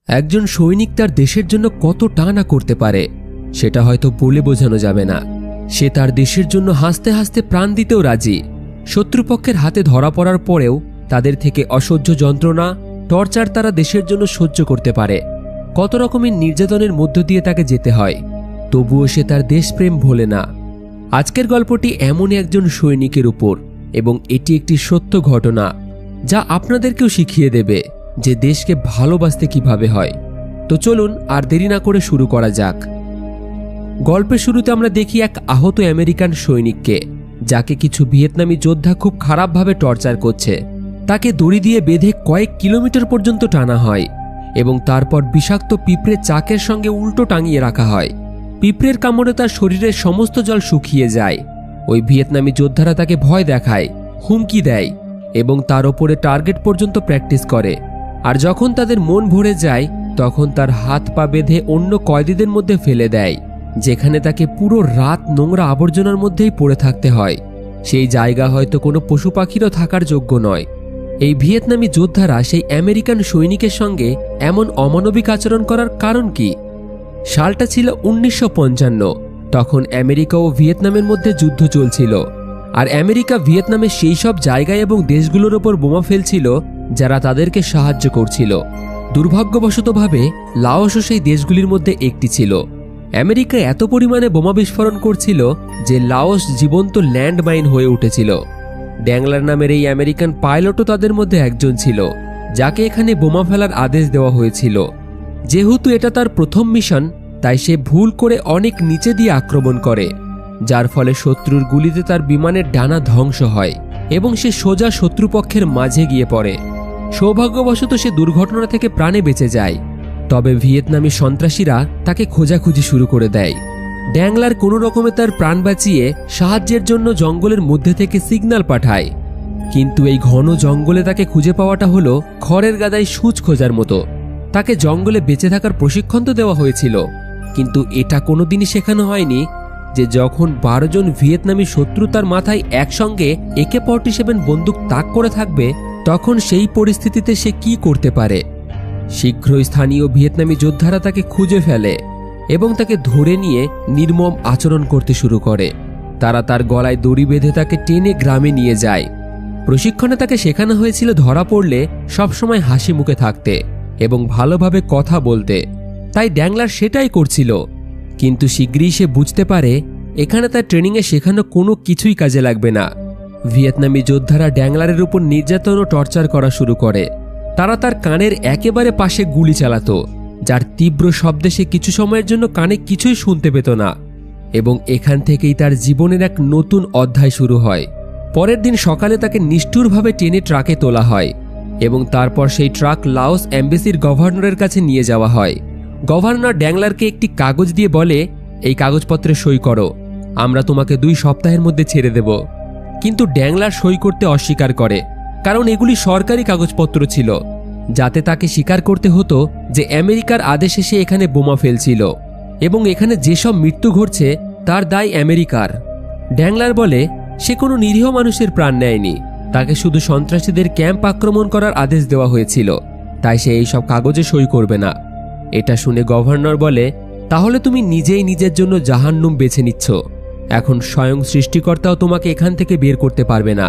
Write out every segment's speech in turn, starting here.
একজন সৈনিক তার দেশের জন্য কতটা না করতে পারে সেটা হয়তো বলে বোঝানো যাবে না। সে তার দেশের জন্য হাসতে হাসতে প্রাণ দিতেও রাজি। শত্রুপক্ষের হাতে ধরা পড়ার পরেও তাদের থেকে অসহ্য যন্ত্রণা, টর্চার তারা দেশের জন্য সহ্য করতে পারে। কত রকমের নির্যাতনের মধ্য দিয়ে তাকে যেতে হয়, তবুও সে তার দেশপ্রেম ভোলে না। আজকের গল্পটি এমনই একজন সৈনিকের উপর, এবং এটি একটি সত্য ঘটনা যা আপনাদেরকেও শিখিয়ে দেবে যে দেশকে ভালোবাসতে কিভাবে হয়। তো চলুন আর দেরি না করে শুরু করা যাক। গল্পের শুরুতে আমরা দেখি এক আহত আমেরিকান সৈনিককে, যাকে কিছু ভিয়েতনামি যোদ্ধা খুব খারাপভাবে টর্চার করছে। তাকে দড়ি দিয়ে বেঁধে কয়েক কিলোমিটার পর্যন্ত টানা হয় এবং তারপর বিষাক্ত পিঁপড়ে চাকের সঙ্গে উল্টো টাঙিয়ে রাখা হয়। পিঁপড়ের কামড়ে তার শরীরের সমস্ত জল শুকিয়ে যায়। ওই ভিয়েতনামি যোদ্ধারা তাকে ভয় দেখায়, হুমকি দেয় এবং তার ওপরে টার্গেট পর্যন্ত প্র্যাকটিস করে। আর যখন তাদের মন ভরে যায় তখন তার হাত পা বেঁধে অন্য কয়েদিদের মধ্যে ফেলে দেয়, যেখানে তাকে পুরো রাত নোংরা আবর্জনার মধ্যেই পড়ে থাকতে হয়। সেই জায়গা হয়তো কোনো পশু পাখিরও থাকার যোগ্য নয়। এই ভিয়েতনামি যোদ্ধারা সেই আমেরিকান সৈনিকের সঙ্গে এমন অমানবিক আচরণ করার কারণ কি? সালটা ছিল 1955। তখন আমেরিকা ও ভিয়েতনামের মধ্যে যুদ্ধ চলছিল, আর আমেরিকা ভিয়েতনামের সেই সব জায়গায় এবং দেশগুলোর ওপর বোমা ফেলছিল যারা তাদেরকে সাহায্য করছিল। দুর্ভাগ্যবশতভাবে লাওসও সেই দেশগুলির মধ্যে একটি ছিল। আমেরিকা এত পরিমাণে বোমা বিস্ফোরণ করছিল যে লাওস জীবন্ত ল্যান্ডমাইন হয়ে উঠেছিল। ড্যাংলার নামের এই আমেরিকান পাইলটও তাদের মধ্যে একজন ছিল, যাকে এখানে বোমা ফেলার আদেশ দেওয়া হয়েছিল। যেহেতু এটা তার প্রথম মিশন, তাই সে ভুল করে অনেক নিচে দিয়ে আক্রমণ করে, যার ফলে শত্রুর গুলিতে তার বিমানের ডানা ধ্বংস হয় এবং সে সোজা শত্রুপক্ষের মাঝে গিয়ে পড়ে। সৌভাগ্যবশত সে দুর্ঘটনা থেকে প্রাণে বেঁচে যায়, তবে ভিয়েতনামি সন্ত্রাসীরা তাকে খোঁজাখুঁজি শুরু করে দেয়। ড্যাংলার কোনো রকমে তার প্রাণ বাঁচিয়ে সাহায্যের জন্য জঙ্গলের মধ্যে থেকে সিগন্যাল পাঠায়, কিন্তু এই ঘন জঙ্গলে তাকে খুঁজে পাওয়াটা হলো খড়ের গাদায় সূচ খোঁজার মতো। তাকে জঙ্গলে বেঁচে থাকার প্রশিক্ষণ তো দেওয়া হয়েছিল, কিন্তু এটা কোনোদিনই শেখানো হয়নি যে যখন 12 জন ভিয়েতনামি শত্রু তার মাথায় একসঙ্গে AK-47 বন্দুক তাক করে থাকবে, তখন সেই পরিস্থিতিতে সে কি করতে পারে। শীঘ্রই স্থানীয় ভিয়েতনামি যোদ্ধারা তাকে খুঁজে ফেলে এবং তাকে ধরে নিয়ে নির্মম আচরণ করতে শুরু করে। তারা তার গলায় দড়ি বেঁধে তাকে টেনে গ্রামে নিয়ে যায়। প্রশিক্ষণে তাকে শেখানো হয়েছিল ধরা পড়লে সবসময় হাসি মুখে থাকতে এবং ভালোভাবে কথা বলতে, তাই ড্যাংলার সেটাই করছিল। কিন্তু শীঘ্রই সে বুঝতে পারে এখানে তার ট্রেনিংয়ে শেখানো কোনো কিছুই কাজে লাগবে না। ভিয়েতনামি যোদ্ধারা ড্যাংলারের উপর নির্যাতন ও টর্চার করা শুরু করে। তারা তার কানের একেবারে পাশে গুলি চালাতো, যার তীব্র শব্দে সে কিছু সময়ের জন্য কানে কিছুই শুনতে পেত না, এবং এখান থেকেই তার জীবনের এক নতুন অধ্যায় শুরু হয়। পরের দিন সকালে তাকে নিষ্ঠুরভাবে টেনে ট্রাকে তোলা হয় এবং তারপর সেই ট্রাক লাওস এমবেসির গভর্নরের কাছে নিয়ে যাওয়া হয়। গভর্নর ড্যাংলারকে একটি কাগজ দিয়ে বলে, এই কাগজপত্রে সই করো, আমরা তোমাকে 2 সপ্তাহের মধ্যে ছেড়ে দেব। কিন্তু ড্যাংলার সই করতে অস্বীকার করে, কারণ এগুলি সরকারি কাগজপত্র ছিল, যাতে তাকে স্বীকার করতে হতো যে আমেরিকার আদেশে সে এখানে বোমা ফেলছিল এবং এখানে যেসব মৃত্যু ঘটছে তার দায় আমেরিকার। ড্যাংলার বলে সে কোনো নিরীহ মানুষের প্রাণ নেয়নি, তাকে শুধু সন্ত্রাসীদের ক্যাম্প আক্রমণ করার আদেশ দেওয়া হয়েছিল, তাই সে এইসব কাগজে সই করবে না। এটা শুনে গভর্নর বলে, তাহলে তুমি নিজেই নিজের জন্য জাহান্নুম বেছে নিচ্ছ। এখন স্বয়ং সৃষ্টিকর্তাও তোমাকে এখান থেকে বের করতে পারবে না।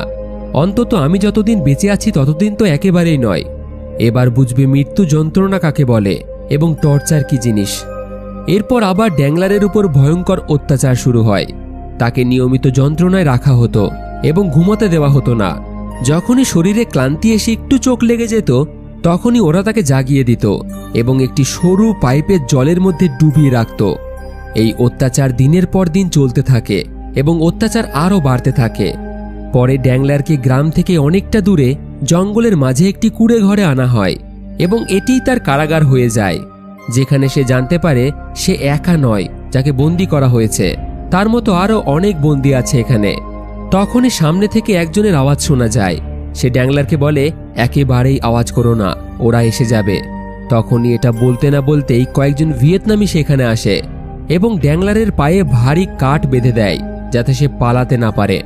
অন্তত আমি যতদিন বেঁচে আছি ততদিন তো একেবারেই নয়। এবার বুঝবে মৃত্যু যন্ত্রণা কাকে বলে এবং টর্চার কি জিনিস। এরপর আবার ড্যাংলারের উপর ভয়ঙ্কর অত্যাচার শুরু হয়। তাকে নিয়মিত যন্ত্রণায় রাখা হতো এবং ঘুমাতে দেওয়া হতো না। যখনই শরীরে ক্লান্তি এসে একটু চোখ লেগে যেত, তখনই ওরা তাকে জাগিয়ে দিত এবং একটি সরু পাইপের জলের মধ্যে ডুবিয়ে রাখত। এই অত্যাচার দিনের পর দিন চলতে থাকে এবং অত্যাচার আরও বাড়তে থাকে। পরে ড্যাংলারকে গ্রাম থেকে অনেকটা দূরে জঙ্গলের মাঝে একটি কুঁড়ে ঘরে আনা হয় এবং এটিই তার কারাগার হয়ে যায়, যেখানে সে জানতে পারে সে একা নয় যাকে বন্দি করা হয়েছে, তার মতো আরও অনেক বন্দি আছে এখানে। তখনই সামনে থেকে একজনের আওয়াজ শোনা যায়। সে ড্যাংলারকে বলে, একেবারেই আওয়াজ করো না, ওরা এসে যাবে। তখনই এটা বলতে না বলতেই কয়েকজন ভিয়েতনামি সেখানে আসে এবং ড্যাংলারের পায়ে ভারী কাঠ বেঁধে দেয় যাতে সে পালাতে না পারে।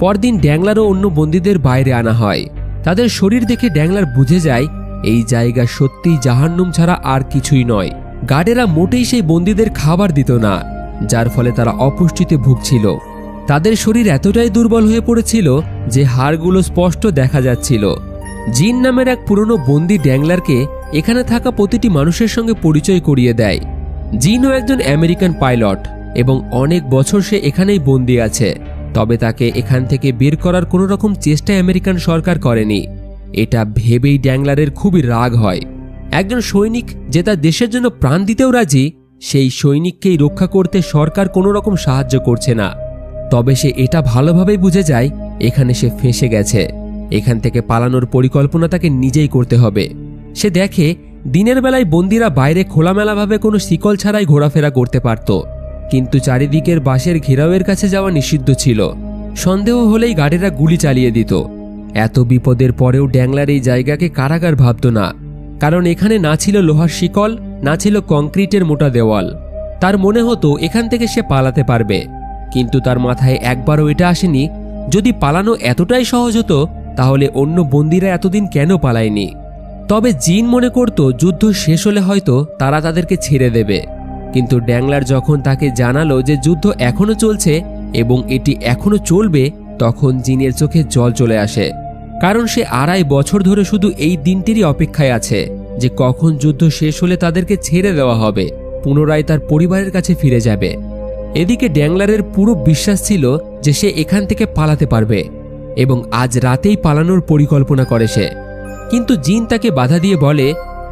পরদিন ড্যাংলার ও অন্য বন্দীদের বাইরে আনা হয়। তাদের শরীর দেখে ড্যাংলার বুঝে যায় এই জায়গা সত্যিই জাহান্নুম ছাড়া আর কিছুই নয়। গার্ডেরা মোটেই সেই বন্দীদের খাবার দিত না, যার ফলে তারা অপুষ্টিতে ভুগছিল। তাদের শরীর এতটাই দুর্বল হয়ে পড়েছিল যে হাড়গুলো স্পষ্ট দেখা যাচ্ছিল। জিন নামের এক পুরনো বন্দী ড্যাংলারকে এখানে থাকা প্রতিটি মানুষের সঙ্গে পরিচয় করিয়ে দেয়। জিনও একজন আমেরিকান পাইলট এবং অনেক বছর সে এখানেই বন্দী আছে। তবে তাকে এখান থেকে বের করার কোনো রকম চেষ্টা আমেরিকান সরকার করেনি। এটা ভেবেই ড্যাংলারের খুবই রাগ হয়। একজন সৈনিক যে তার দেশের জন্য প্রাণ দিতেও রাজি, সেই সৈনিককেই রক্ষা করতে সরকার কোনো রকম সাহায্য করছে না। তবে সে এটা ভালোভাবেই বুঝে যায় এখানে সে ফেঁসে গেছে। এখান থেকে পালানোর পরিকল্পনা তাকে নিজেই করতে হবে। সে দেখে দিনের বেলায় বন্দীরা বাইরে খোলামেলাভাবে কোনো শিকল ছাড়াই ঘোরাফেরা করতে পারত, কিন্তু চারিদিকের বাঁশের ঘেরাওয়ের কাছে যাওয়া নিষিদ্ধ ছিল। সন্দেহ হলেই গার্ডেরা গুলি চালিয়ে দিত। এত বিপদের পরেও ড্যাংলার এই জায়গাকে কারাগার ভাবত না, কারণ এখানে না ছিল লোহার শিকল, না ছিল কংক্রিটের মোটা দেওয়াল। তার মনে হতো এখান থেকে সে পালাতে পারবে, কিন্তু তার মাথায় একবারও এটা আসেনি যদি পালানো এতটাই সহজ হতো তাহলে অন্য বন্দীরা এতদিন কেন পালায়নি। তবে জিন মনে করত যুদ্ধ শেষ হলে হয়তো তারা তাদেরকে ছেড়ে দেবে, কিন্তু ড্যাংলার যখন তাকে জানালো যে যুদ্ধ এখনো চলছে এবং এটি এখনো চলবে, তখন জিনের চোখে জল চলে আসে। কারণ সে 2.5 বছর ধরে শুধু এই দিনটিরই অপেক্ষায় আছে যে কখন যুদ্ধ শেষ হলে তাদেরকে ছেড়ে দেওয়া হবে, পুনরায় তার পরিবারের কাছে ফিরে যাবে। এদিকে ড্যাংলারের পুরো বিশ্বাস ছিল যে সে এখান থেকে পালাতে পারবে এবং আজ রাতেই পালানোর পরিকল্পনা করে সে। কিন্তু জিন তাকে বাধা দিয়ে বলে,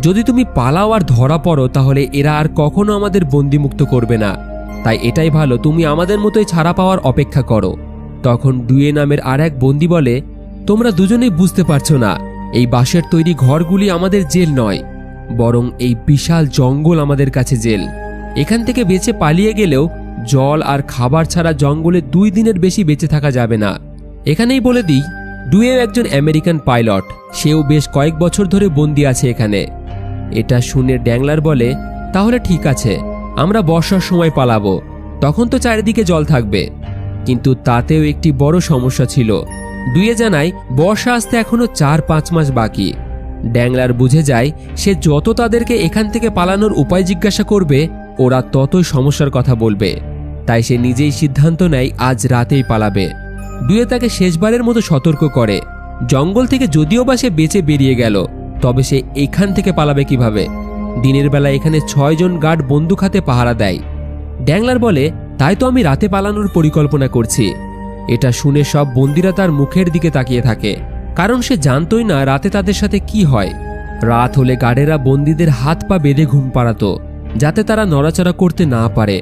যদি তুমি পালাও আর ধরা পড়ো তাহলে এরা আর কখনো আমাদের বন্দিমুক্ত করবে না, তাই এটাই ভালো তুমি আমাদের মতোই ছাড়া পাওয়ার অপেক্ষা করো। তখন ডুয়ে নামের আর এক বন্দী বলে, তোমরা দুজনেই বুঝতে পারছো না, এই বাঁশের তৈরি ঘরগুলি আমাদের জেল নয়, বরং এই বিশাল জঙ্গল আমাদের কাছে জেল। এখান থেকে বেঁচে পালিয়ে গেলেও জল আর খাবার ছাড়া জঙ্গলে 2 দিনের বেশি বেঁচে থাকা যাবে না। এখানেই বলে দিই, ডুয়েও একজন আমেরিকান পাইলট, সেও বেশ কয়েক বছর ধরে বন্দী আছে এখানে। এটা শুনে ড্যাংলার বলে, তাহলে ঠিক আছে, আমরা বর্ষার সময় পালাবো, তখন তো চারিদিকে জল থাকবে। কিন্তু তাতেও একটি বড় সমস্যা ছিল। ডুয়ে জানায় বর্ষা আসতে এখনো 4-5 মাস বাকি। ড্যাংলার বুঝে যায় সে যত তাদেরকে এখান থেকে পালানোর উপায় জিজ্ঞাসা করবে ওরা ততই সমস্যার কথা বলবে। তাই সে নিজেই সিদ্ধান্ত নেয় আজ রাতেই পালাবে। ডুয়ে তাকে শেষবারের মতো সতর্ক করে, জঙ্গল থেকে যদিও বা সে বেঁচে বেরিয়ে গেল, তবে সে এখান থেকে পালাবে কিভাবে? দিনের বেলা এখানে 6 জন গার্ড বন্দুক হাতে পাহারা দেয়। ড্যাংলার বলে, তাই তো আমি রাতে পালানোর পরিকল্পনা করছি। এটা শুনে সব বন্দীরা তার মুখের দিকে তাকিয়ে থাকে, কারণ সে জানতই না রাতে তাদের সাথে কি হয়। রাত হলে গার্ডেরা বন্দীদের হাত পা বেঁধে ঘুম পাড়াতো, যাতে তারা নড়াচড়া করতে না পারে।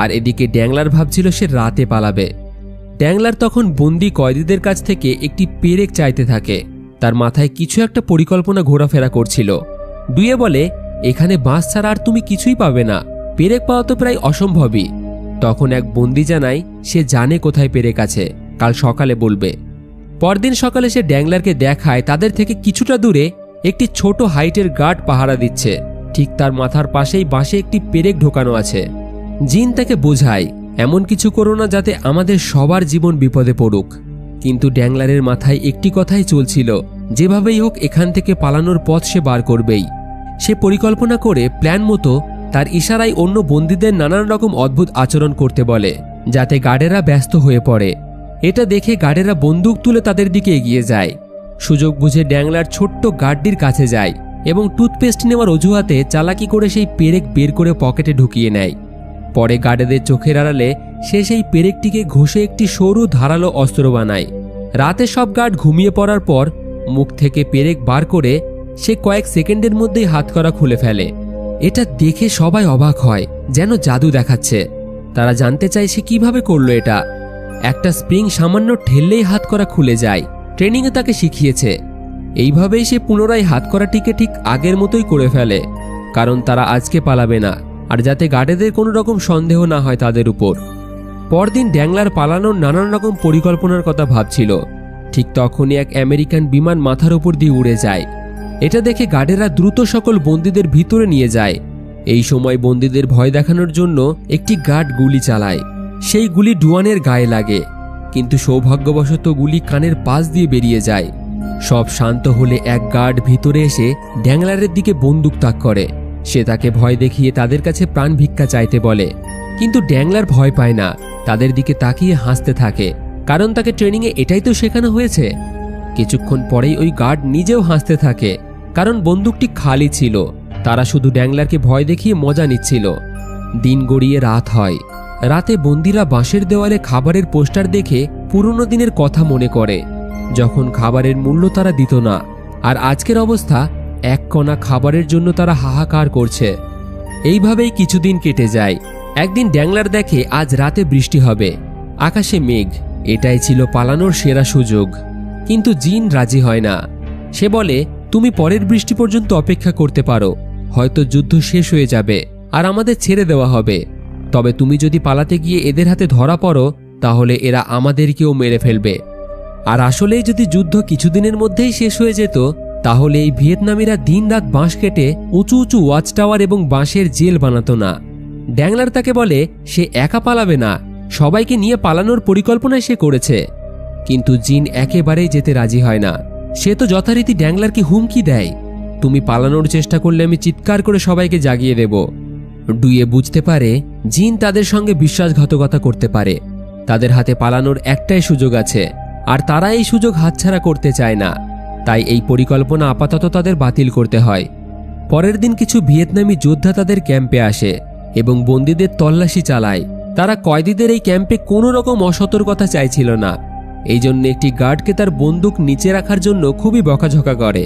আর এদিকে ড্যাংলার ভাবছিল সে রাতে পালাবে। ড্যাংলার তখন বন্দী কয়েদিদের কাছ থেকে একটি পেরেক চাইতে থাকে। তার মাথায় কিছু একটা পরিকল্পনা ঘোরাফেরা করছিল। ডুয়ে বলে, এখানে বাঁশ ছাড়া আর তুমি কিছুই পাবে না, পেরেক পাওয়া তো প্রায় অসম্ভবই। তখন এক বন্দী জানায় সে জানে কোথায় পেরেক আছে, কাল সকালে বলবে। পরদিন সকালে সে ড্যাংলারকে দেখায় তাদের থেকে কিছুটা দূরে একটি ছোট হাইটের গার্ড পাহারা দিচ্ছে। ঠিক তার মাথার পাশেই বাঁশে একটি পেরেক ঢোকানো আছে। জিন তাকে বোঝায়, এমন কিছু করো না যাতে আমাদের সবার জীবন বিপদে পড়ুক। কিন্তু ড্যাংলারের মাথায় একটি কথাই চলছিল, যেভাবেই হোক এখান থেকে পালানোর পথ সে বার করবেই। সে পরিকল্পনা করে প্ল্যান মতো তার ইশারায় অন্য বন্দীদের নানান রকম অদ্ভুত আচরণ করতে বলে, যাতে গার্ডেরা ব্যস্ত হয়ে পড়ে। এটা দেখে গার্ডেরা বন্দুক তুলে তাদের দিকে এগিয়ে যায়। সুযোগ বুঝে ড্যাংলার ছোট্ট গার্ডটির কাছে যায় এবং টুথপেস্ট নেওয়ার অজুহাতে চালাকি করে সেই পেরেক বের করে পকেটে ঢুকিয়ে নেয়। পরে গার্ডেদের চোখের আড়ালে সে সেই পেরেকটিকে ঘষে একটি সরু ধারালো অস্ত্র বানায়। রাতে সব গার্ড ঘুমিয়ে পড়ার পর মুখ থেকে পেরেক বার করে সে কয়েক সেকেন্ডের মধ্যেই হাতকড়া খুলে ফেলে। এটা দেখে সবাই অবাক হয়, যেন জাদু দেখাচ্ছে। তারা জানতে চায় সে কিভাবে করলো এটা। একটা স্প্রিং সামান্য ঠেললেই হাতকড়া খুলে যায়, ট্রেনিংয়ে তাকে শিখিয়েছে। এইভাবেই সে পুনরায় হাতকড়াটিকে ঠিক আগের মতোই করে ফেলে, কারণ তারা আজকে পালাবে না, আর যাতে গার্ডেদের কোনো রকম সন্দেহ না হয় তাদের উপর। পরদিন ড্যাংলার পালানোর নানান রকম পরিকল্পনার কথা ভাবছিল। ঠিক তখনই এক আমেরিকান বিমান মাথার উপর দিয়ে উড়ে যায়। এটা দেখে গার্ডেরা দ্রুত সকল বন্দীদের ভিতরে নিয়ে যায়। এই সময় বন্দীদের ভয় দেখানোর জন্য একটি গার্ড গুলি চালায়। সেই গুলি ডুয়ানের গায়ে লাগে, কিন্তু সৌভাগ্যবশত গুলি কানের পাশ দিয়ে বেরিয়ে যায় সব শান্ত হলে এক গার্ড ভিতরে এসে ড্যাংলারের দিকে বন্দুক তাক করে। সে তাকে ভয় দেখিয়ে তাদের কাছে প্রাণ ভিক্ষা চাইতে বলে, কিন্তু ড্যাংলার ভয় পায় না, তাদের দিকে তাকিয়ে হাসতে থাকে, কারণ তাকে ট্রেনিংয়ে এটাই তো শেখানো হয়েছে। কিছুক্ষণ পরেই ওই গার্ড নিজেও হাসতে থাকে, কারণ বন্দুকটি খালি ছিল। তারা শুধু ড্যাংলারকে ভয় দেখিয়ে মজা নিচ্ছিল। দিন গড়িয়ে রাত হয়। রাতে বন্দিরা বাঁশের দেওয়ালে খাবারের পোস্টার দেখে পুরনো দিনের কথা মনে করে, যখন খাবারের মূল্য তারা দিত না, আর আজকের অবস্থা এক কণা খাবারের জন্য তারা হাহাকার করছে। এইভাবেই কিছুদিন কেটে যায়। একদিন ড্যাংলার দেখে আজ রাতে বৃষ্টি হবে, আকাশে মেঘ। এটাই ছিল পালানোর সেরা সুযোগ। কিন্তু জিন রাজি হয় না। সে বলে, তুমি পরের বৃষ্টি পর্যন্ত অপেক্ষা করতে পারো, হয়তো যুদ্ধ শেষ হয়ে যাবে আর আমাদের ছেড়ে দেওয়া হবে। তবে তুমি যদি পালাতে গিয়ে এদের হাতে ধরা পড়ো, তাহলে এরা আমাদেরকেও মেরে ফেলবে। আর আসলেই যদি যুদ্ধ কিছুদিনের মধ্যেই শেষ হয়ে যেত, তাহলে এই ভিয়েতনামিরা দিনরাত বাঁশ কেটে উঁচু উঁচু ওয়াচ টাওয়ার এবং বাঁশের জেল বানাতো না। ড্যাংলার তাকে বলে সে একা পালাবে না, সবাইকে নিয়ে পালানোর পরিকল্পনায় সে করেছে। কিন্তু জিন একেবারেই যেতে রাজি হয় না। সে তো যথারীতি ড্যাংলারকে হুমকি দেয়, তুমি পালানোর চেষ্টা করলে আমি চিৎকার করে সবাইকে জাগিয়ে দেব। ডুয়ে বুঝতে পারে জিন তাদের সঙ্গে বিশ্বাসঘাতকতা করতে পারে। তাদের হাতে পালানোর একটাই সুযোগ আছে, আর তারা এই সুযোগ হাতছাড়া করতে চায় না। তাই এই পরিকল্পনা আপাতত তাদের বাতিল করতে হয়। পরের দিন কিছু ভিয়েতনামি যোদ্ধা তাদের ক্যাম্পে আসে এবং বন্দীদের তল্লাশি চালায়। তারা কয়েদিদের এই ক্যাম্পে কোনো রকম অসতর্কতা চাইছিল না। এই জন্য একটি গার্ডকে তার বন্দুক নিচে রাখার জন্য খুবই বকাঝকা করে।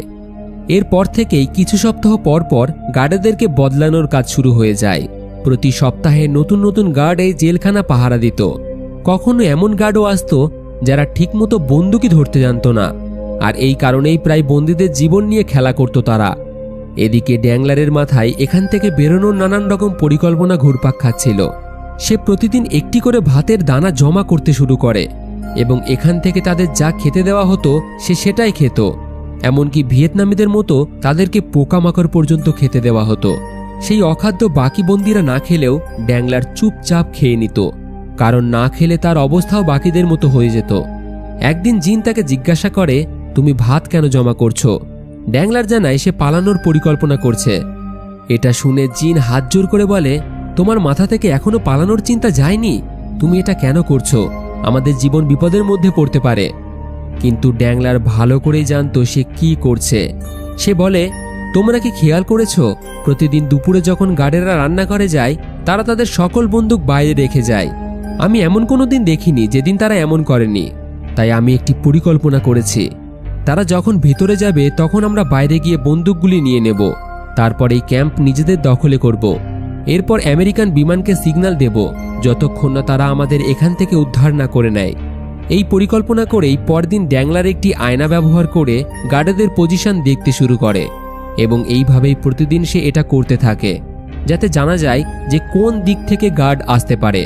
এরপর থেকেই কিছু সপ্তাহ পর পর গার্ডদেরকে বদলানোর কাজ শুরু হয়ে যায়। প্রতি সপ্তাহে নতুন নতুন গার্ড এই জেলখানা পাহারা দিত। কখনো এমন গার্ডও আসতো যারা ঠিকমতো বন্দুকই ধরতে জানত না, আর এই কারণেই প্রায় বন্দীদের জীবন নিয়ে খেলা করত তারা। এদিকে ড্যাংলারের মাথায় এখান থেকে বেরোনোর নানান রকম পরিকল্পনা ঘুরপাক খাচ্ছিল। সে প্রতিদিন একটি করে ভাতের দানা জমা করতে শুরু করে এবং এখান থেকে তাদের যা খেতে দেওয়া হতো সে সেটাই খেত। এমনকি ভিয়েতনামিদের মতো তাদেরকে পোকামাকড় পর্যন্ত খেতে দেওয়া হতো। সেই অখাদ্য বাকি বন্দীরা না খেলেও ড্যাংলার চুপচাপ খেয়ে নিত, কারণ না খেলে তার অবস্থাও বাকিদের মতো হয়ে যেত। একদিন জিন তাকে জিজ্ঞাসা করে, তুমি ভাত কেন জমা করছো? ড্যাংলার জানায় সে পালানোর পরিকল্পনা করছে। এটা শুনে জিন হাত জোর করে বলে, তোমার মাথা থেকে এখনো পালানোর চিন্তা যায়নি? তুমি এটা কেন করছো? আমাদের জীবন বিপদের মধ্যে পড়তে পারে। কিন্তু ড্যাংলার ভালো করেই জানতো সে কি করছে। সে বলে, তোমরা কি খেয়াল করেছো প্রতিদিন দুপুরে যখন গার্ডেরা রান্নাঘরে যায়, তারা তাদের সকল বন্দুক বাইরে রেখে যায়? আমি এমন কোনো দিন দেখিনি যেদিন তারা এমন করেনি। তাই আমি একটি পরিকল্পনা করেছি। তারা যখন ভিতরে যাবে তখন আমরা বাইরে গিয়ে বন্দুকগুলি নিয়ে নেব, তারপর এই ক্যাম্প নিজেদের দখলে করব। এরপর আমেরিকান বিমানকে সিগন্যাল দেব যতক্ষণ না তারা আমাদের এখান থেকে উদ্ধার না করে নেয়। এই পরিকল্পনা করেই পরদিন ড্যাংলার একটি আয়না ব্যবহার করে গার্ডদের পজিশন দেখতে শুরু করে এবং এইভাবেই প্রতিদিন সে এটা করতে থাকে, যাতে জানা যায় যে কোন দিক থেকে গার্ড আসতে পারে।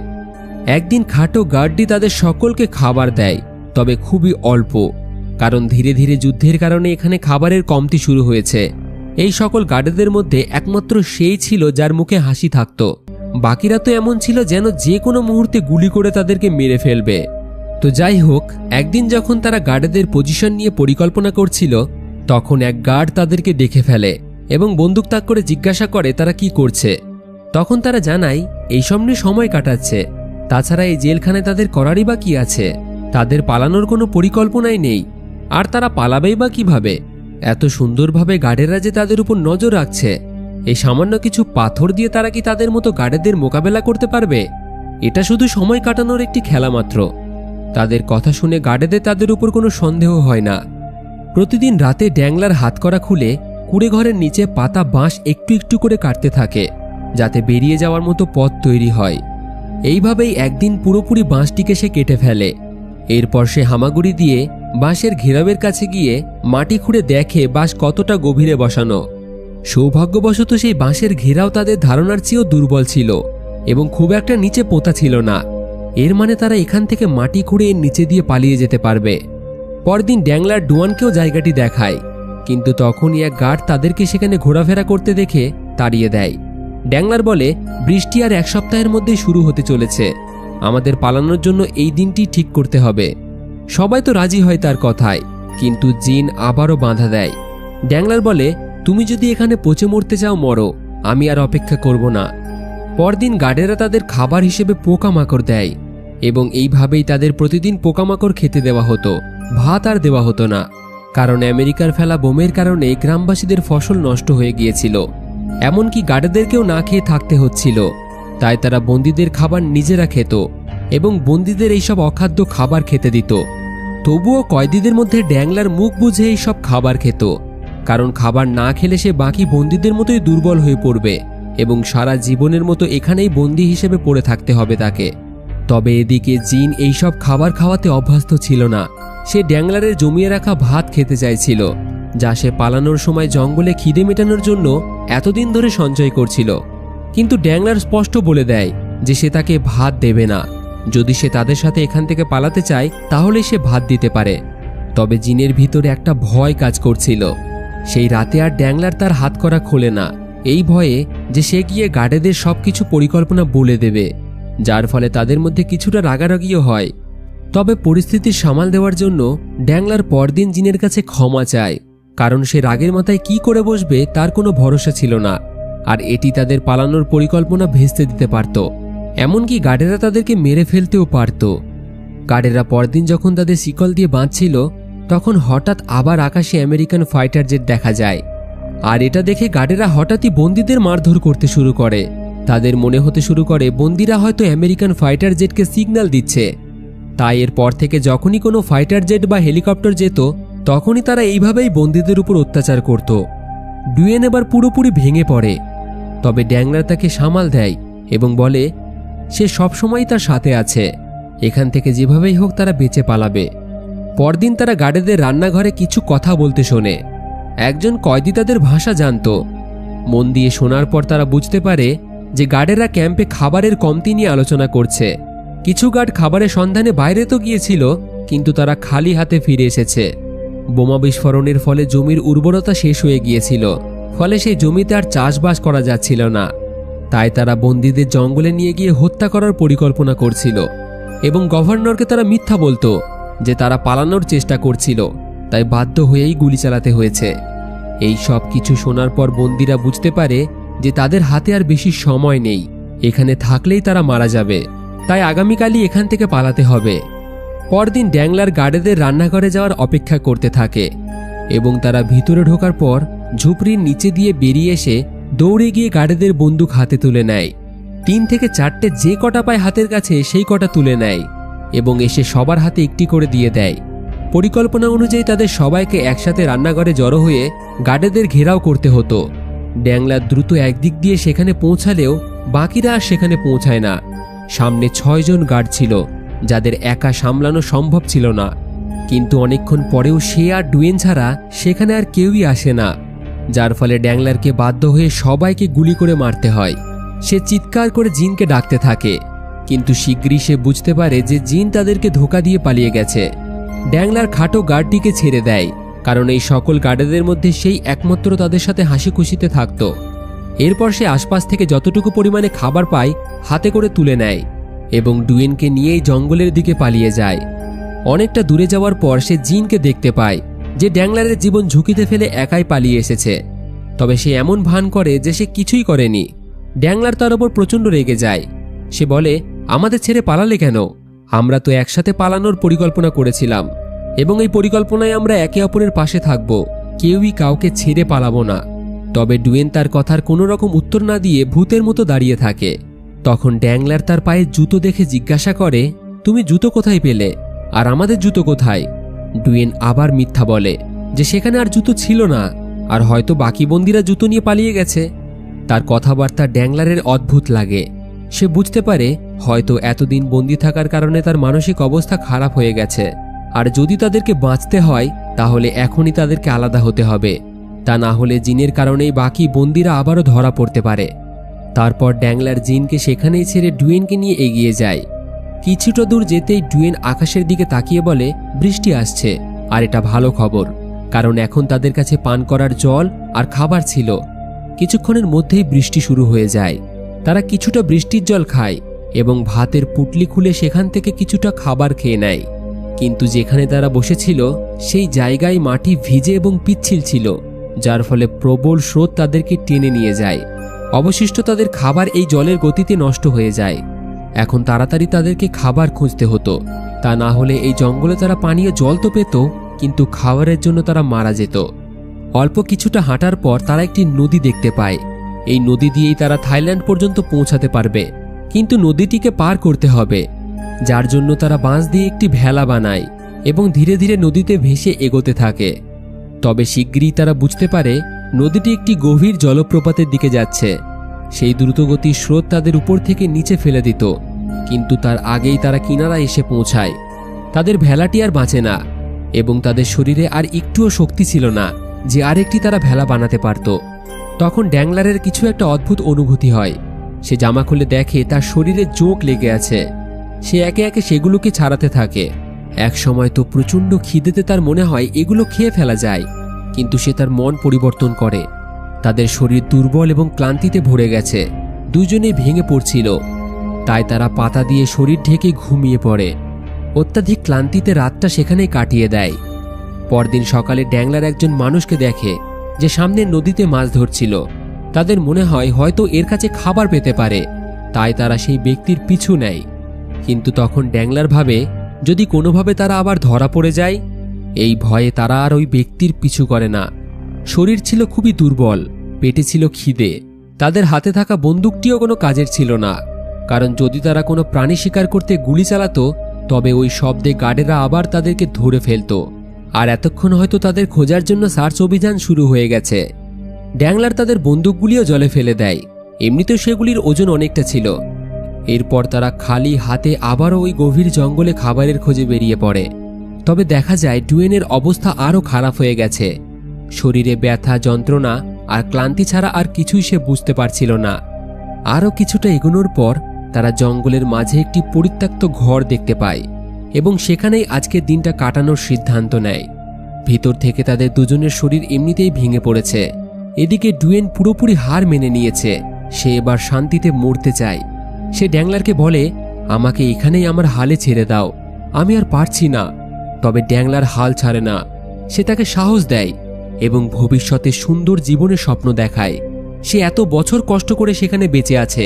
একদিন খাটো গার্ডটি তাদের সকলকে খাবার দেয়, তবে খুবই অল্প, কারণ ধীরে ধীরে যুদ্ধের কারণে এখানে খাবারের কমতি শুরু হয়েছে। এই সকল গার্ডদের মধ্যে একমাত্র সেই ছিল যার মুখে হাসি থাকত। বাকিরা তো এমন ছিল যেন যে কোনো মুহূর্তে গুলি করে তাদেরকে মেরে ফেলবে। তো যাই হোক, একদিন যখন তারা গার্ডদের পজিশন নিয়ে পরিকল্পনা করছিল, তখন এক গার্ড তাদেরকে দেখে ফেলে এবং বন্দুক তাক করে জিজ্ঞাসা করে তারা কি করছে। তখন তারা জানায় এইসব নিয়ে সময় কাটাচ্ছে। তাছাড়া এই জেলখানায় তাদের করারই বা কি আছে? তাদের পালানোর কোনো পরিকল্পনাই নেই, আর তারা পালাবেই বা কিভাবে? এত সুন্দরভাবে গার্ডেরা যে তাদের উপর নজর রাখছে, এই সামান্য কিছু পাথর দিয়ে তারা কি তাদের মতো গার্ডেদের মোকাবেলা করতে পারবে? এটা শুধু সময় কাটানোর একটি খেলা মাত্র। তাদের কথা শুনে গার্ডেদের তাদের উপর কোনো সন্দেহ হয় না। প্রতিদিন রাতে ড্যাংলার হাতকড়া খুলে কুড়ে ঘরের নিচে পাতা বাঁশ একটু একটু করে কাটতে থাকে, যাতে বেরিয়ে যাওয়ার মতো পথ তৈরি হয়। এইভাবেই একদিন পুরোপুরি বাঁশটিকে সে কেটে ফেলে। এরপর সে হামাগুড়ি দিয়ে বাঁশের ঘেরাবের কাছে গিয়ে মাটি খুঁড়ে দেখে বাঁশ কতটা গভীরে বসানো। সৌভাগ্যবশত সেই বাঁশের ঘেরাও তাদের ধারণার চেয়েও দুর্বল ছিল এবং খুব একটা নিচে পোঁতা ছিল না। এর মানে তারা এখান থেকে মাটি খুঁড়ে এর নিচে দিয়ে পালিয়ে যেতে পারবে। পরদিন ড্যাংলার ডুয়ানকেও জায়গাটি দেখায়, কিন্তু তখনই এক গার্ড তাদেরকে সেখানে ঘোরাফেরা করতে দেখে তাড়িয়ে দেয়। ড্যাংলার বলে, বৃষ্টি আর এক সপ্তাহের মধ্যেই শুরু হতে চলেছে, আমাদের পালানোর জন্য এই দিনটি ঠিক করতে হবে। সবাই তো রাজি হয় তার কথায়, কিন্তু জিন আবারও বাধা দেয়। ড্যাংলার বলে, তুমি যদি এখানে পচে মরতে চাও মরো, আমি আর অপেক্ষা করব না। পরদিন গার্ডেরা তাদের খাবার হিসেবে পোকামাকড় দেয় এবং এইভাবেই তাদের প্রতিদিন পোকামাকড় খেতে দেওয়া হতো, ভাত আর দেওয়া হতো না। কারণ আমেরিকার ফেলা বোমের কারণে গ্রামবাসীদের ফসল নষ্ট হয়ে গিয়েছিল, এমনকি গার্ডেদেরকেও না খেয়ে থাকতে হচ্ছিল। তাই তারা বন্দীদের খাবার নিজেরা খেত এবং বন্দীদের এইসব অখাদ্য খাবার খেতে দিত। তবুও কয়েদিদের মধ্যে ড্যাংলার মুখ বুঝে এইসব খাবার খেত, কারণ খাবার না খেলে সে বাকি বন্দীদের মতোই দুর্বল হয়ে পড়বে এবং সারা জীবনের মতো এখানেই বন্দী হিসেবে পড়ে থাকতে হবে তাকে। তবে এদিকে জিন এইসব খাবার খাওয়াতে অভ্যস্ত ছিল না। সে ড্যাংলারের জমিয়ে রাখা ভাত খেতে চাইছিল, যা সে পালানোর সময় জঙ্গলে খিদে মেটানোর জন্য এতদিন ধরে সঞ্চয় করছিল। কিন্তু ড্যাংলার স্পষ্ট বলে দেয় যে সে তাকে ভাত দেবে না। যদি সে তাদের সাথে এখান থেকে পালাতে চায় তাহলে সে ভাত দিতে পারে। তবে জিনের ভিতরে একটা ভয় কাজ করছিল। সেই রাতে আর ড্যাংলার তার হাত করা খোলে না, এই ভয়ে যে সে গিয়ে গার্ডেদের সবকিছু পরিকল্পনা বলে দেবে, যার ফলে তাদের মধ্যে কিছুটা রাগারাগিও হয়। তবে পরিস্থিতি সামাল দেওয়ার জন্য ড্যাংলার পরদিন জিনের কাছে ক্ষমা চায়, কারণ সে রাগের মাথায় কি করে বসবে তার কোনো ভরসা ছিল না, আর এটি তাদের পালানোর পরিকল্পনা ভেস্তে দিতে পারত। এমনকি গার্ডেরা তাদেরকে মেরে ফেলতেও পারত। গার্ডেরা পরদিন যখন তাদের শিকল দিয়ে বাঁধছিল তখন হঠাৎ আবার আকাশে আমেরিকান ফাইটার জেট দেখা যায়, আর এটা দেখে গার্ডেরা হঠাৎই বন্দীদের মারধর করতে শুরু করে। তাদের মনে হতে শুরু করে বন্দীরা হয়তো আমেরিকান ফাইটার জেটকে সিগন্যাল দিচ্ছে। তাই এরপর থেকে যখনই কোনো ফাইটার জেট বা হেলিকপ্টার যেত তখনই তারা এইভাবেই বন্দীদের উপর অত্যাচার করত। ডুয়েন এবার পুরোপুরি ভেঙে পড়ে। তবে ড্যাংলার তাকে সামাল দেয় এবং বলে সে সবসময় তার সাথে আছে, এখান থেকে যেভাবেই হোক তারা বেঁচে পালাবে। পরদিন তারা গার্ডেদের রান্নাঘরে কিছু কথা বলতে শোনে। একজন কয়েদি তাদের ভাষা জানত। মন দিয়ে শোনার পর তারা বুঝতে পারে যে গার্ডেরা ক্যাম্পে খাবারের কমতি নিয়ে আলোচনা করছে। কিছু গার্ড খাবারের সন্ধানে বাইরে তো গিয়েছিল, কিন্তু তারা খালি হাতে ফিরে এসেছে। বোমা বিস্ফোরণের ফলে জমির উর্বরতা শেষ হয়ে গিয়েছিল, ফলে সেই জমিতে আর চাষবাস করা যাচ্ছিল না। তাই তারা বন্দীদের জঙ্গলে নিয়ে গিয়ে হত্যা করার পরিকল্পনা করছিল এবং গভর্নরকে তারা মিথ্যা বলতো যে তারা পালানোর চেষ্টা করছিল, তাই বাধ্য হয়েই গুলি চালাতে হয়েছে। এই সব কিছু শোনার পর বন্দীরা বুঝতে পারে যে তাদের হাতে আর বেশি সময় নেই, এখানে থাকলেই তারা মারা যাবে, তাই আগামীকালই এখান থেকে পালাতে হবে। পরদিন ড্যাংলার গার্ডেদের রান্নাঘরে যাওয়ার অপেক্ষা করতে থাকে এবং তারা ভিতরে ঢোকার পর ঝুপড়ির নিচে দিয়ে বেরিয়ে এসে দৌড়ে গিয়ে গার্ডেদের বন্দুক হাতে তুলে নেয়। 3 থেকে 4টে যে কটা পায় হাতের কাছে সেই কটা তুলে নেয় এবং এসে সবার হাতে একটি করে দিয়ে দেয়। পরিকল্পনা অনুযায়ী তাদের সবাইকে একসাথে রান্নাঘরে জড়ো হয়ে গার্ডেদের ঘেরাও করতে হতো। ড্যাংলা দ্রুত একদিক দিয়ে সেখানে পৌঁছালেও বাকিরা আর সেখানে পৌঁছায় না। সামনে 6 জন গার্ড ছিল, যাদের একা সামলানো সম্ভব ছিল না। কিন্তু অনেকক্ষণ পরেও সে আর ডুয়েন ছাড়া সেখানে আর কেউই আসে না, যার ফলে ড্যাংলারকে বাধ্য হয়ে সবাইকে গুলি করে মারতে হয়। সে চিৎকার করে জিনকে ডাকতে থাকে, কিন্তু শীঘ্রই সে বুঝতে পারে যে জিন তাদেরকে ধোঁকা দিয়ে পালিয়ে গেছে। ড্যাংলার খাটো গার্ডটিকে ছেড়ে দেয়, কারণ এই সকল গার্ডেদের মধ্যে সেই একমাত্র তাদের সাথে হাসি খুশিতে থাকত। এরপর সে আশপাশ থেকে যতটুকু পরিমাণে খাবার পায় হাতে করে তুলে নেয় এবং ডুয়েনকে নিয়েই জঙ্গলের দিকে পালিয়ে যায়। অনেকটা দূরে যাওয়ার পর সে জিনকে দেখতে পায়, যে ড্যাংলারের জীবন ঝুঁকিতে ফেলে একাই পালিয়ে এসেছে। তবে সে এমন ভান করে যে সে কিছুই করেনি। ড্যাংলার তার ওপর প্রচণ্ড রেগে যায়। সে বলে, আমাদের ছেড়ে পালালে কেন? আমরা তো একসাথে পালানোর পরিকল্পনা করেছিলাম এবং এই পরিকল্পনায় আমরা একে অপরের পাশে থাকব, কেউই কাউকে ছেড়ে পালাবো না। তবে ডুয়েন তার কথার কোনো রকম উত্তর না দিয়ে ভূতের মতো দাঁড়িয়ে থাকে। তখন ড্যাংলার তার পায়ে জুতো দেখে জিজ্ঞাসা করে, তুমি জুতো কোথায় পেলে, আর আমাদের জুতো কোথায়? ডুয়েন আবার মিথ্যা বলে যে সেখানে আর জুতো ছিল না, আর হয়তো বাকি বন্দীরা জুতো নিয়ে পালিয়ে গেছে। তার কথাবার্তা ড্যাংলারের অদ্ভুত লাগে। সে বুঝতে পারে হয়তো এতদিন বন্দী থাকার কারণে তার মানসিক অবস্থা খারাপ হয়ে গেছে, আর যদি তাদেরকে বাঁচতে হয় তাহলে এখনই তাদেরকে আলাদা হতে হবে, তা না হলে জিনের কারণেই বাকি বন্দীরা আবারও ধরা পড়তে পারে। তারপর ড্যাংলার জিনকে সেখানেই ছেড়ে ডুয়েনকে নিয়ে এগিয়ে যায়। কিছুটা দূর যেতেই ডুয়েন আকাশের দিকে তাকিয়ে বলে, বৃষ্টি আসছে, আর এটা ভালো খবর, কারণ এখন তাদের কাছে পান করার জল আর খাবার ছিল। কিছুক্ষণের মধ্যেই বৃষ্টি শুরু হয়ে যায়। তারা কিছুটা বৃষ্টির জল খায় এবং ভাতের পুটলি খুলে সেখান থেকে কিছুটা খাবার খেয়ে নেয়। কিন্তু যেখানে তারা বসেছিল সেই জায়গায় মাটি ভিজে এবং পিচ্ছিল ছিল, যার ফলে প্রবল স্রোত তাদেরকে টেনে নিয়ে যায়। অবশিষ্ট তাদের খাবার এই জলের গতিতে নষ্ট হয়ে যায়। এখন তাড়াতাড়ি তাদেরকে খাবার খুঁজতে হতো, তা না হলে এই জঙ্গলে তারা পানীয় জল তো পেত, কিন্তু খাবারের জন্য তারা মারা যেত। অল্প কিছুটা হাঁটার পর তারা একটি নদী দেখতে পায়। এই নদী দিয়েই তারা থাইল্যান্ড পর্যন্ত পৌঁছাতে পারবে, কিন্তু নদীটিকে পার করতে হবে, যার জন্য তারা বাঁশ দিয়ে একটি ভেলা বানায় এবং ধীরে ধীরে নদীতে ভেসে এগোতে থাকে। তবে শিগগিরই তারা বুঝতে পারে নদীটি একটি গভীর জলপ্রপাতের দিকে যাচ্ছে। সেই দ্রুতগতির স্রোত তাদের উপর থেকে নিচে ফেলে দিত, কিন্তু তার আগেই তারা কিনারায় এসে পৌঁছায়। তাদের ভেলাটি আর বাঁচে না এবং তাদের শরীরে আর একটুও শক্তি ছিল না যে আরেকটি তারা ভেলা বানাতে পারত। তখন ড্যাংলারের কিছু একটা অদ্ভুত অনুভূতি হয়। সে জামা খুলে দেখে তার শরীরে জোঁক লেগে আছে। সে একে একে সেগুলোকে ছাড়াতে থাকে। এক সময় তো প্রচণ্ড খিদেতে তার মনে হয় এগুলো খেয়ে ফেলা যায়, কিন্তু সে তার মন পরিবর্তন করে। তাদের শরীর দুর্বল এবং ক্লান্তিতে ভরে গেছে, দুজনেই ভেঙে পড়ছিল। তাই তারা পাতা দিয়ে শরীর ঢেকে ঘুমিয়ে পড়ে। অত্যাধিক ক্লান্তিতে রাতটা সেখানেই কাটিয়ে দেয়। পরদিন সকালে ড্যাংলার একজন মানুষকে দেখে যে সামনের নদীতে মাছ ধরছিল। তাদের মনে হয় হয়তো এর কাছে খাবার পেতে পারে, তাই তারা সেই ব্যক্তির পিছু নেয়। কিন্তু তখন ড্যাংলার ভাবে যদি কোনোভাবে তারা আবার ধরা পড়ে যায়, এই ভয়ে তারা আর ওই ব্যক্তির পিছু করে না। শরীর ছিল খুবই দুর্বল, পেটে ছিল খিদে। তাদের হাতে থাকা বন্দুকটিও কোনো কাজের ছিল না, কারণ যদি তারা কোনো প্রাণী শিকার করতে গুলি চালাতো তবে ওই শব্দে গার্ডেরা আবার তাদেরকে ধরে ফেলত। আর এতক্ষণ হয়তো তাদের খোঁজার জন্য সার্চ অভিযান শুরু হয়ে গেছে। ড্যাংলার তাদের বন্দুকগুলিও জলে ফেলে দেয়, এমনিতেও সেগুলির ওজন অনেকটা ছিল। এরপর তারা খালি হাতে আবারও ওই গভীর জঙ্গলে খাবারের খোঁজে বেরিয়ে পড়ে। তবে দেখা যায় ডুয়েনের অবস্থা আরও খারাপ হয়ে গেছে। শরীরে ব্যথা, যন্ত্রণা আর ক্লান্তি ছাড়া আর কিছুই সে বুঝতে পারছিল না। আরও কিছুটা এগোনোর পর তারা জঙ্গলের মাঝে একটি পরিত্যক্ত ঘর দেখতে পায় এবং সেখানেই আজকের দিনটা কাটানোর সিদ্ধান্ত নেয়। ভিতর থেকে তাদের দুজনের শরীর এমনিতেই ভেঙে পড়েছে। এদিকে ডুয়েন পুরোপুরি হার মেনে নিয়েছে। সে এবার শান্তিতে মরতে চায়। সে ড্যাংলারকে বলে, আমাকে এখানেই আমার হালে ছেড়ে দাও, আমি আর পারছি না। তবে ড্যাংলার হাল ছাড়ে না। সে তাকে সাহস দেয় এবং ভবিষ্যতে সুন্দর জীবনের স্বপ্ন দেখায়। সে এত বছর কষ্ট করে সেখানে বেঁচে আছে,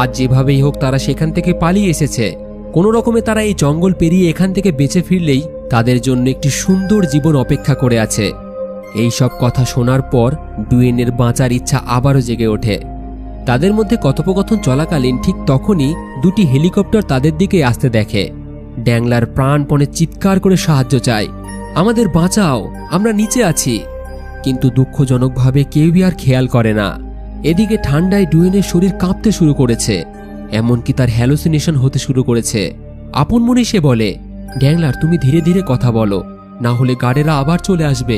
আজ যেভাবেই হোক তারা সেখান থেকে পালিয়ে এসেছে। কোনো রকমে তারা এই জঙ্গল পেরিয়ে এখান থেকে বেঁচে ফিরলেই তাদের জন্য একটি সুন্দর জীবন অপেক্ষা করে আছে। এই সব কথা শোনার পর ডুয়েনের বাঁচার ইচ্ছা আবারও জেগে ওঠে। তাদের মধ্যে কথোপকথন চলাকালীন ঠিক তখনই দুটি হেলিকপ্টার তাদের দিকে আসতে দেখে। ড্যাংলার প্রাণপণে চিৎকার করে সাহায্য চায়, আমাদের বাঁচাও, আমরা নিচে আছি। কিন্তু দুঃখজনকভাবে কেউই আর খেয়াল করে না। এদিকে ঠান্ডায় ডুয়েনের শরীর কাঁপতে শুরু করেছে, এমনকি তার হ্যালুসিনেশন হতে শুরু করেছে। আপন মনে সে বলে, ড্যাংলার তুমি ধীরে ধীরে কথা বলো, না হলে গার্ডেরা আবার চলে আসবে।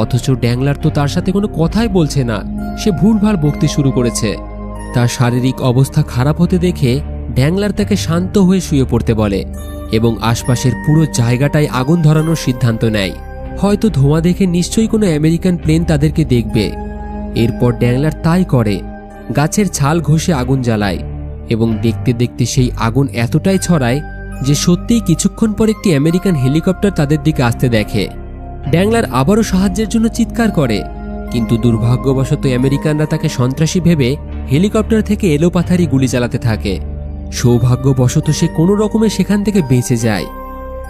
অথচ ড্যাংলার তো তার সাথে কোনো কথাই বলছে না, সে ভুলভাল বকতে শুরু করেছে। তার শারীরিক অবস্থা খারাপ হতে দেখে ড্যাংলার তাকে শান্ত হয়ে শুয়ে পড়তে বলে এবং আশপাশের পুরো জায়গাটায় আগুন ধরানোর সিদ্ধান্ত নেয়। হয়তো ধোঁয়া দেখে নিশ্চয়ই কোনো আমেরিকান প্লেন তাদেরকে দেখবে। এরপর ড্যাংলার তাই করে, গাছের ছাল ঘষে আগুন জ্বালায় এবং দেখতে দেখতে সেই আগুন এতটাই ছড়ায় যে সত্যিই কিছুক্ষণ পর একটি আমেরিকান হেলিকপ্টার তাদের দিকে আসতে দেখে। ড্যাংলার আবারও সাহায্যের জন্য চিৎকার করে, কিন্তু দুর্ভাগ্যবশত আমেরিকানরা তাকে সন্ত্রাসী ভেবে হেলিকপ্টার থেকে এলোপাথারি গুলি চালাতে থাকে। সৌভাগ্যবশত সে কোনো রকমে সেখান থেকে বেঁচে যায়।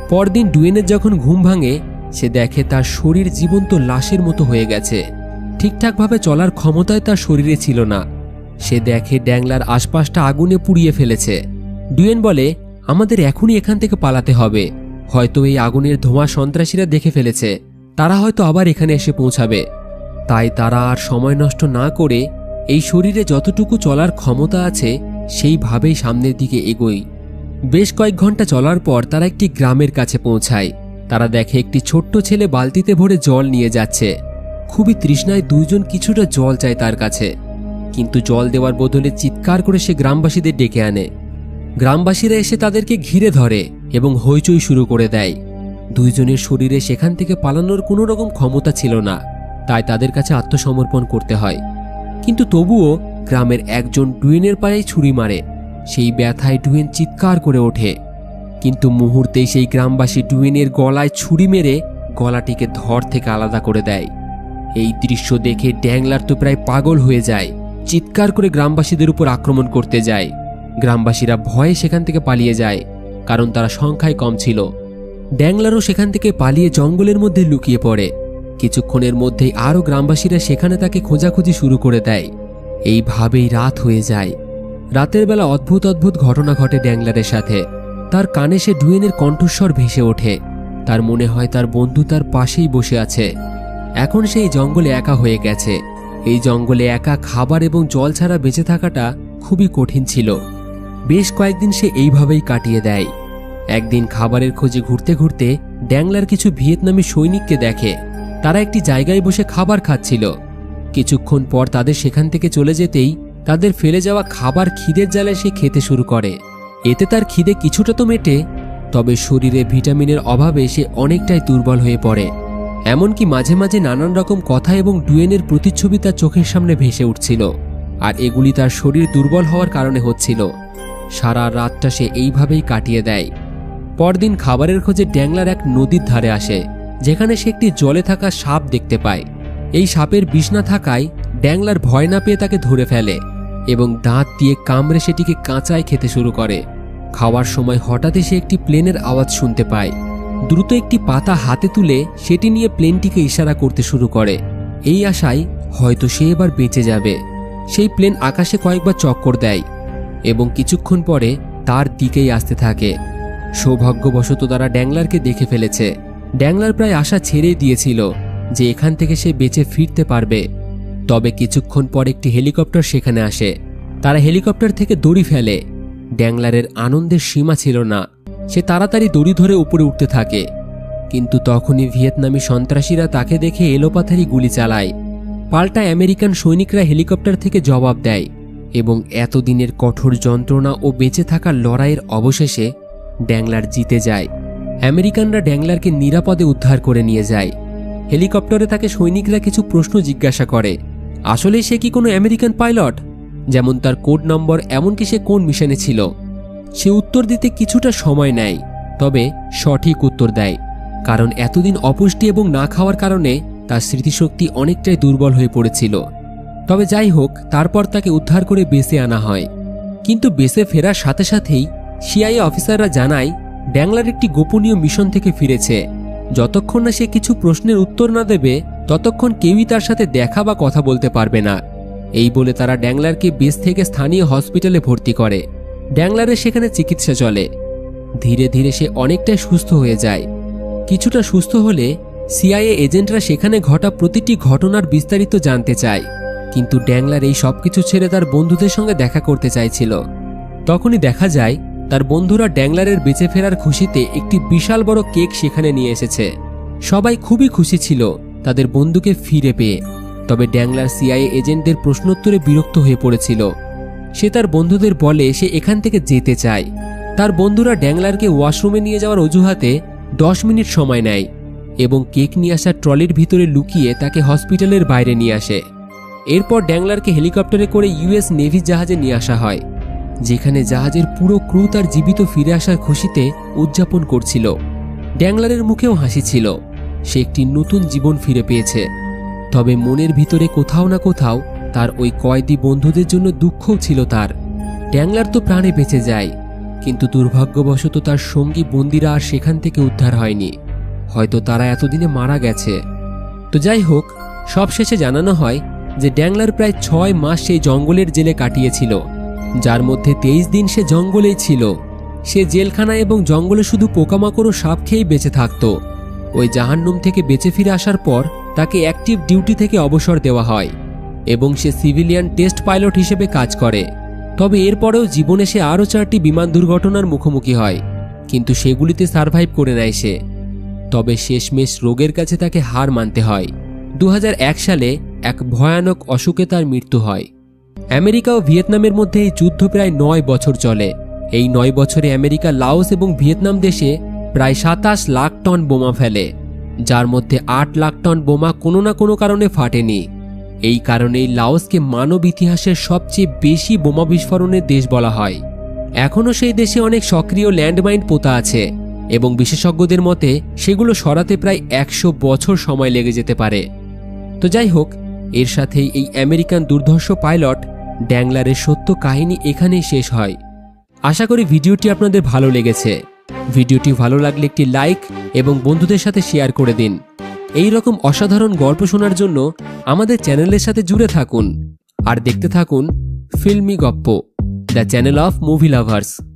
পরদিন ডুয়েনের যখন ঘুম ভাঙে, সে দেখে তার শরীর জীবন্ত লাশের মতো হয়ে গেছে। ঠিকঠাকভাবে চলার ক্ষমতায় তার শরীরে ছিল না। সে দেখে ড্যাংলার আশপাশটা আগুনে পুড়িয়ে ফেলেছে। ডুয়েন বলে, আমাদের এখনই এখান থেকে পালাতে হবে, হয়তো এই আগুনের ধোঁয়া সন্ত্রাসীরা দেখে ফেলেছে, তারা হয়তো আবার এখানে এসে পৌঁছাবে। তাই তারা আর সময় নষ্ট না করে এই শরীরে যতটুকু চলার ক্ষমতা আছে সেইভাবেই সামনের দিকে এগোয়। বেশ কয়েক ঘন্টা চলার পর তারা একটি গ্রামের কাছে পৌঁছায়। তারা দেখে একটি ছোট্ট ছেলে বালতিতে ভরে জল নিয়ে যাচ্ছে। খুবই তৃষ্ণায় দুইজন কিছুটা জল চায় তার কাছে, কিন্তু জল দেওয়ার বদলে চিৎকার করে সে গ্রামবাসীদের ডেকে আনে। গ্রামবাসীরা এসে তাদেরকে ঘিরে ধরে এবং হইচই শুরু করে দেয়। দুইজনের শরীরে সেখান থেকে পালানোর কোনো রকম ক্ষমতা ছিল না, তাই তাদের কাছে আত্মসমর্পণ করতে হয়। কিন্তু তবুও গ্রামের একজন ডুয়েনের পায়ে ছুরি মারে। সেই ব্যথায় ডুয়েন চিৎকার করে ওঠে। কিন্তু মুহূর্তেই সেই গ্রামবাসী ডুয়েনের গলায় ছুরি মেরে গলাটিকে ধর থেকে আলাদা করে দেয়। এই দৃশ্য দেখে ড্যাংলার তো প্রায় পাগল হয়ে যায়, চিৎকার করে গ্রামবাসীদের উপর আক্রমণ করতে যায়। গ্রামবাসীরা ভয়ে সেখান থেকে পালিয়ে যায়, কারণ তারা সংখ্যায় কম ছিল। ড্যাংলারও সেখান থেকে পালিয়ে জঙ্গলের মধ্যে লুকিয়ে পড়ে। কিছুক্ষণের মধ্যেই আরও গ্রামবাসীরা সেখানে তাকে খোঁজাখুঁজি শুরু করে দেয়। এইভাবেই রাত হয়ে যায়। রাতের বেলা অদ্ভুত অদ্ভুত ঘটনা ঘটে ড্যাংলারের সাথে। তার কানে সে ডুয়েনের কণ্ঠস্বর ভেসে ওঠে। তার মনে হয় তার বন্ধু তার পাশেই বসে আছে। এখন সেই জঙ্গলে একা হয়ে গেছে। এই জঙ্গলে একা খাবার এবং জল ছাড়া বেঁচে থাকাটা খুবই কঠিন ছিল। বেশ কয়েকদিন সে এইভাবেই কাটিয়ে দেয়। একদিন খাবারের খোঁজে ঘুরতে ঘুরতে ড্যাংলার কিছু ভিয়েতনামি সৈনিককে দেখে। তারা একটি জায়গায় বসে খাবার খাচ্ছিল। কিছুক্ষণ পর তাদের সেখান থেকে চলে যেতেই তাদের ফেলে যাওয়া খাবার খিদের জ্বালায় সে খেতে শুরু করে। এতে তার খিদে কিছুটা তো মেটে, তবে শরীরে ভিটামিনের অভাবে সে অনেকটাই দুর্বল হয়ে পড়ে। এমনকি মাঝে মাঝে নানান রকম কথা এবং ডুয়েনের প্রতিচ্ছবি তার চোখের সামনে ভেসে উঠছিল, আর এগুলি তার শরীর দুর্বল হওয়ার কারণে হচ্ছিল। সারা রাতটা সে এইভাবেই কাটিয়ে দেয়। পরদিন খাবারের খোঁজে ড্যাংলার এক নদীর ধারে আসে, যেখানে সে একটি জলে থাকা সাপ দেখতে পায়। এই সাপের বিষ না থাকায় ড্যাংলার ভয় না পেয়ে তাকে ধরে ফেলে এবং দাঁত দিয়ে কামড়ে সেটিকে কাঁচায় খেতে শুরু করে। খাওয়ার সময় হঠাৎই সে একটি প্লেনের আওয়াজ শুনতে পায়। দ্রুত একটি পাতা হাতে তুলে সেটি নিয়ে প্লেনটিকে ইশারা করতে শুরু করে, এই আশায় হয়তো সে এবার বেঁচে যাবে। সেই প্লেন আকাশে কয়েকবার চক্কর দেয় এবং কিছুক্ষণ পরে তার দিকেই আসতে থাকে। সৌভাগ্যবশত তারা ড্যাংলারকে দেখে ফেলেছে। ড্যাংলার প্রায় আশা ছেড়েই দিয়েছিল যে এখান থেকে সে বেঁচে ফিরতে পারবে। তবে কিছুক্ষণ পর একটি হেলিকপ্টার সেখানে আসে। তারা হেলিকপ্টার থেকে দড়ি ফেলে। ড্যাংলারের আনন্দের সীমা ছিল না। সে তাড়াতাড়ি দড়ি ধরে উপরে উঠতে থাকে, কিন্তু তখনই ভিয়েতনামি সন্ত্রাসীরা তাকে দেখে এলোপাথারি গুলি চালায়। পাল্টা আমেরিকান সৈনিকরা হেলিকপ্টার থেকে জবাব দেয় এবং এতদিনের কঠোর যন্ত্রণা ও বেঁচে থাকার লড়াইয়ের অবশেষে ড্যাংলার জিতে যায়। আমেরিকানরা ড্যাংলারকে নিরাপদে উদ্ধার করে নিয়ে যায়। হেলিকপ্টারে তাকে সৈনিকরা কিছু প্রশ্ন জিজ্ঞাসা করে। আসলে সে কি কোনো আমেরিকান পাইলট, যেমন তার কোড নম্বর, এমনকি সে কোন মিশনে ছিল। সে উত্তর দিতে কিছুটা সময় নেয়, তবে সঠিক উত্তর দেয়, কারণ এতদিন অপুষ্টি এবং না খাওয়ার কারণে তার স্মৃতিশক্তি অনেকটাই দুর্বল হয়ে পড়েছিল। তবে যাই হোক, তারপর তাকে উদ্ধার করে বেসে আনা হয়। কিন্তু বেসে ফেরার সাথে সাথেই সিআইএ অফিসাররা জানায় ড্যাংলার একটি গোপনীয় মিশন থেকে ফিরেছে। যতক্ষণ না সে কিছু প্রশ্নের উত্তর না দেবে ততক্ষণ কেউই তার সাথে দেখা বা কথা বলতে পারবে না। এই বলে তারা ড্যাংলারকে বেস থেকে স্থানীয় হসপিটালে ভর্তি করে। ড্যাংলারের সেখানে চিকিৎসা চলে। ধীরে ধীরে সে অনেকটাই সুস্থ হয়ে যায়। কিছুটা সুস্থ হলে সিআইএ এজেন্টরা সেখানে ঘটা প্রতিটি ঘটনার বিস্তারিত জানতে চায়, কিন্তু ড্যাংলার এই সবকিছু ছেড়ে তার বন্ধুদের সঙ্গে দেখা করতে চাইছিল। তখনই দেখা যায় তার বন্ধুরা ড্যাংলারের বেঁচে ফেরার খুশিতে একটি বিশাল বড় কেক সেখানে নিয়ে এসেছে। সবাই খুবই খুশি ছিল তাদের বন্ধুকে ফিরে পেয়ে। তবে ড্যাংলার সিআইএ এজেন্টদের প্রশ্নোত্তরে বিরক্ত হয়ে পড়েছিল। সে তার বন্ধুদের বলে সে এখান থেকে যেতে চায়। তার বন্ধুরা ড্যাংলারকে ওয়াশরুমে নিয়ে যাওয়ার অজুহাতে 10 মিনিট সময় নেয় এবং কেক নিয়ে আসা ট্রলির ভিতরে লুকিয়ে তাকে হসপিটালের বাইরে নিয়ে আসে। এরপর ড্যাংলারকে হেলিকপ্টারে করে ইউএস নেভি জাহাজে নিয়ে আসা হয়, যেখানে জাহাজের পুরো ক্রু তার জীবিত ফিরে আসার খুশিতে উদযাপন করছিল। ড্যাংলারের মুখেও হাসি ছিল, সে একটি নতুন জীবন ফিরে পেয়েছে। তবে মনের ভিতরে কোথাও না কোথাও তার ওই কয়েদি বন্ধুদের জন্য দুঃখও ছিল তার। ড্যাংলার তো প্রাণে বেঁচে যায়, কিন্তু দুর্ভাগ্যবশত তার সঙ্গী বন্দিরা আর সেখান থেকে উদ্ধার হয়নি। হয়তো তারা এতদিনে মারা গেছে। তো যাই হোক, সবশেষে জানানো হয় যে ড্যাংলার প্রায় 6 মাস সেই জঙ্গলের জেলে কাটিয়েছিল, যার মধ্যে 23 দিন সে জঙ্গলেই ছিল। সে জেলখানা এবং জঙ্গলে শুধু পোকামাকড় ও সাপ খেয়েই বেঁচে থাকত। ওই জাহান্নুম থেকে বেঁচে ফিরে আসার পর তাকে অ্যাক্টিভ ডিউটি থেকে অবসর দেওয়া হয় এবং সে সিভিলিয়ান টেস্ট পাইলট হিসেবে কাজ করে। তবে এরপরেও জীবনে সে আরও 4টি বিমান দুর্ঘটনার মুখোমুখি হয়, কিন্তু সেগুলিতে সারভাইভ করে নেয় সে। তবে শেষমেশ রোগের কাছে তাকে হার মানতে হয়। 2001 সালে এক ভয়ানক অসুখে তার মৃত্যু হয়। আমেরিকা ও ভিয়েতনামের মধ্যে এই যুদ্ধ প্রায় 9 বছর চলে। এই 9 বছরে আমেরিকা লাওস এবং ভিয়েতনাম দেশে প্রায় 27 লাখ টন বোমা ফেলে, যার মধ্যে 8 লাখ টন বোমা কোনো না কোনো কারণে ফাটেনি। এই কারণেই লাওসকে মানব ইতিহাসের সবচেয়ে বেশি বোমা বিস্ফোরণের দেশ বলা হয়। এখনও সেই দেশে অনেক সক্রিয় ল্যান্ডমাইন পোতা আছে এবং বিশেষজ্ঞদের মতে সেগুলো সরাতে প্রায় 100 বছর সময় লেগে যেতে পারে। তো যাই হোক, এর সাথেই এই আমেরিকান দুর্ধর্ষ পাইলট ড্যাংলারের সত্য কাহিনী এখানেই শেষ হয়। আশা করি ভিডিওটি আপনাদের ভালো লেগেছে। ভিডিওটি ভালো লাগলে একটি লাইক এবং বন্ধুদের সাথে শেয়ার করে দিন। এই রকম অসাধারণ গল্প শোনার জন্য আমাদের চ্যানেলের সাথে জুড়ে থাকুন আর দেখতে থাকুন ফিল্মি গপ্প, the channel of movie lovers.